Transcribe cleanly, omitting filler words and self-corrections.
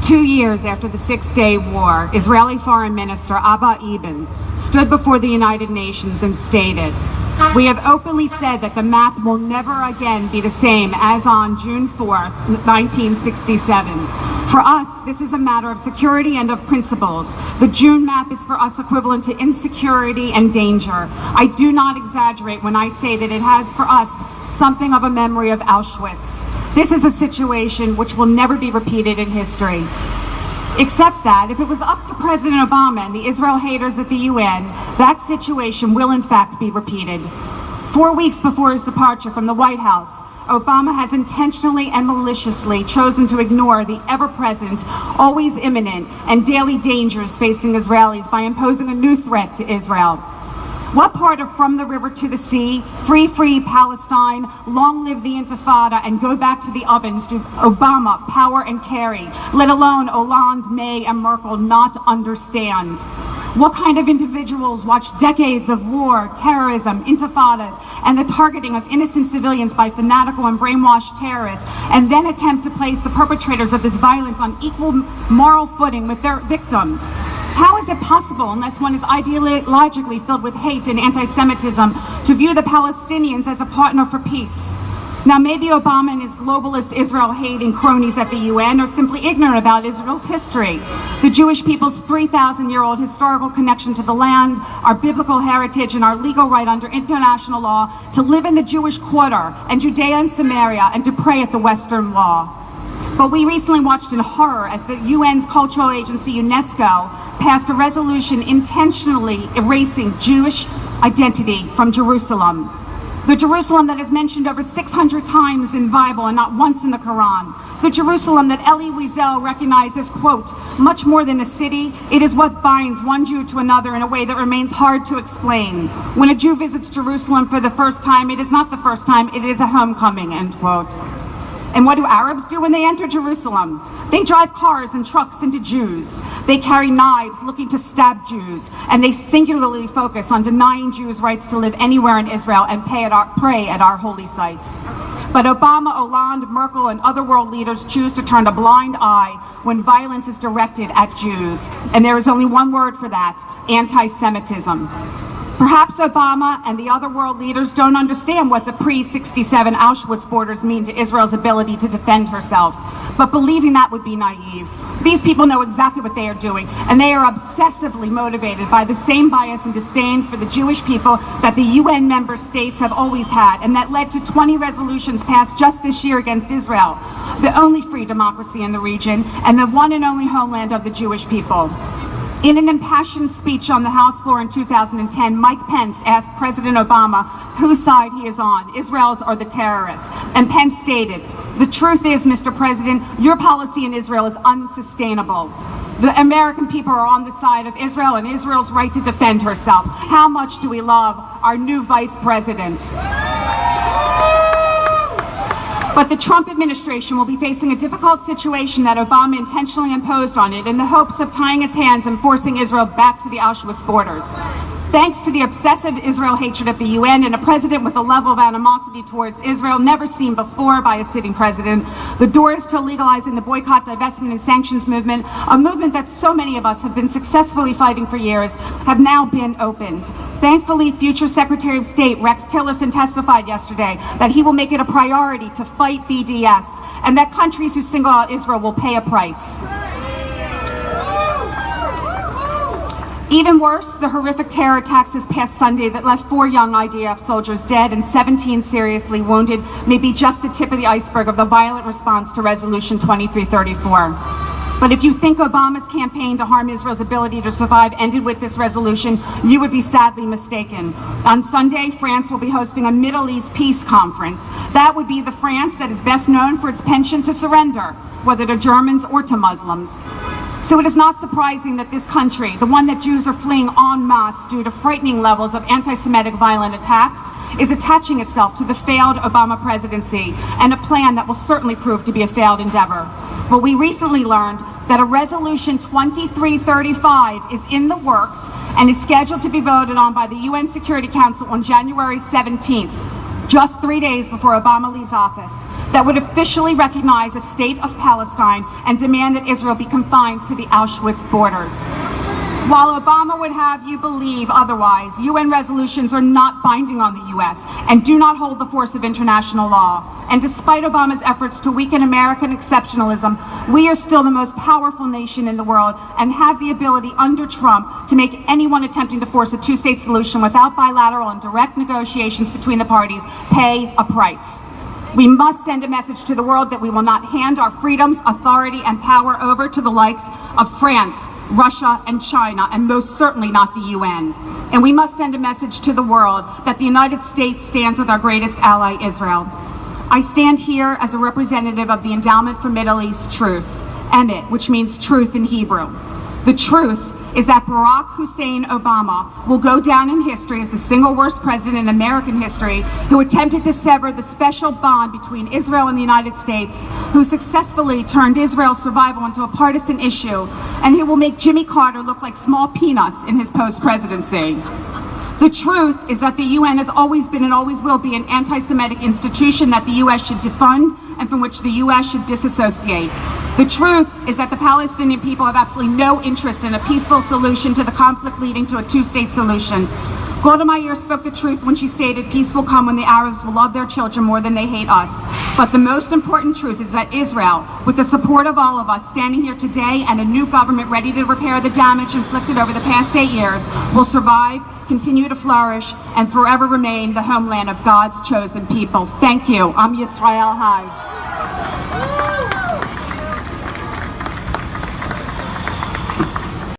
2 years after the Six-Day War, Israeli Foreign Minister Abba Eban stood before the United Nations and stated, "We have openly said that the map will never again be the same as on June 4th, 1967. For us, this is a matter of security and of principles. The June map is for us equivalent to insecurity and danger. I do not exaggerate when I say that it has for us something of a memory of Auschwitz. This is a situation which will never be repeated in history." Except that if it was up to President Obama and the Israel haters at the UN, that situation will in fact be repeated. 4 weeks before his departure from the White House, Obama has intentionally and maliciously chosen to ignore the ever-present, always imminent, and daily dangers facing Israelis by imposing a new threat to Israel. What part of From the River to the Sea, Free, Free Palestine, Long Live the Intifada, and Go Back to the Ovens do Obama, Power and Kerry, let alone Hollande, May, and Merkel not understand? What kind of individuals watch decades of war, terrorism, intifadas, and the targeting of innocent civilians by fanatical and brainwashed terrorists, and then attempt to place the perpetrators of this violence on equal moral footing with their victims? How is it possible, unless one is ideologically filled with hate and anti-Semitism, to view the Palestinians as a partner for peace? Now, maybe Obama and his globalist Israel-hating cronies at the UN are simply ignorant about Israel's history, the Jewish people's 3,000-year-old historical connection to the land, our biblical heritage, and our legal right under international law to live in the Jewish quarter and Judea and Samaria and to pray at the Western Wall. But we recently watched in horror as the UN's cultural agency, UNESCO, passed a resolution intentionally erasing Jewish identity from Jerusalem. The Jerusalem that is mentioned over 600 times in the Bible and not once in the Quran. The Jerusalem that Elie Wiesel recognized as, quote, much more than a city, it is what binds one Jew to another in a way that remains hard to explain. When a Jew visits Jerusalem for the first time, it is not the first time, it is a homecoming, end quote. And what do Arabs do when they enter Jerusalem? They drive cars and trucks into Jews. They carry knives looking to stab Jews. And they singularly focus on denying Jews rights to live anywhere in Israel and pray at our holy sites. But Obama, Hollande, Merkel, and other world leaders choose to turn a blind eye when violence is directed at Jews. And there is only one word for that: anti-Semitism. Perhaps Obama and the other world leaders don't understand what the pre-67 Auschwitz borders mean to Israel's ability to defend herself. But believing that would be naive. These people know exactly what they are doing, and they are obsessively motivated by the same bias and disdain for the Jewish people that the UN member states have always had, and that led to 20 resolutions passed just this year against Israel, the only free democracy in the region, and the one and only homeland of the Jewish people. In an impassioned speech on the House floor in 2010, Mike Pence asked President Obama whose side he is on, Israel's or the terrorists. And Pence stated, "The truth is, Mr. President, your policy in Israel is unsustainable. The American people are on the side of Israel and Israel's right to defend herself. How much do we love our new vice president?" But the Trump administration will be facing a difficult situation that Obama intentionally imposed on it in the hopes of tying its hands and forcing Israel back to the Auschwitz borders. Thanks to the obsessive Israel hatred at the UN and a president with a level of animosity towards Israel never seen before by a sitting president, the doors to legalizing the boycott, divestment, and sanctions movement, a movement that so many of us have been successfully fighting for years, have now been opened. Thankfully, future Secretary of State Rex Tillerson testified yesterday that he will make it a priority to fight BDS, and that countries who single out Israel will pay a price. Even worse, the horrific terror attacks this past Sunday that left 4 young IDF soldiers dead and 17 seriously wounded may be just the tip of the iceberg of the violent response to Resolution 2334. But if you think Obama's campaign to harm Israel's ability to survive ended with this resolution, you would be sadly mistaken. On Sunday, France will be hosting a Middle East peace conference. That would be the France that is best known for its penchant to surrender, whether to Germans or to Muslims. So it is not surprising that this country, the one that Jews are fleeing en masse due to frightening levels of anti-Semitic violent attacks, is attaching itself to the failed Obama presidency and a plan that will certainly prove to be a failed endeavor. But we recently learned that a Resolution 2335 is in the works and is scheduled to be voted on by the UN Security Council on January 17th. just 3 days before Obama leaves office, that would officially recognize a state of Palestine and demand that Israel be confined to the Auschwitz borders. While Obama would have you believe otherwise, UN resolutions are not binding on the U.S. and do not hold the force of international law. And despite Obama's efforts to weaken American exceptionalism, we are still the most powerful nation in the world and have the ability under Trump to make anyone attempting to force a two-state solution without bilateral and direct negotiations between the parties pay a price. We must send a message to the world that we will not hand our freedoms, authority, and power over to the likes of France, Russia, and China, and most certainly not the UN. And we must send a message to the world that the United States stands with our greatest ally, Israel. I stand here as a representative of the Endowment for Middle East Truth, Emet, which means truth in Hebrew. The truth is that Barack Hussein Obama will go down in history as the single worst president in American history who attempted to sever the special bond between Israel and the United States, who successfully turned Israel's survival into a partisan issue, and who will make Jimmy Carter look like small peanuts in his post-presidency. The truth is that the UN has always been and always will be an anti-Semitic institution that the U.S. should defund and from which the U.S. should disassociate. The truth is that the Palestinian people have absolutely no interest in a peaceful solution to the conflict leading to a two-state solution. Golda Meir spoke the truth when she stated, peace will come when the Arabs will love their children more than they hate us. But the most important truth is that Israel, with the support of all of us standing here today and a new government ready to repair the damage inflicted over the past 8 years, will survive, continue to flourish, and forever remain the homeland of God's chosen people. Thank you. Am Yisrael Hai.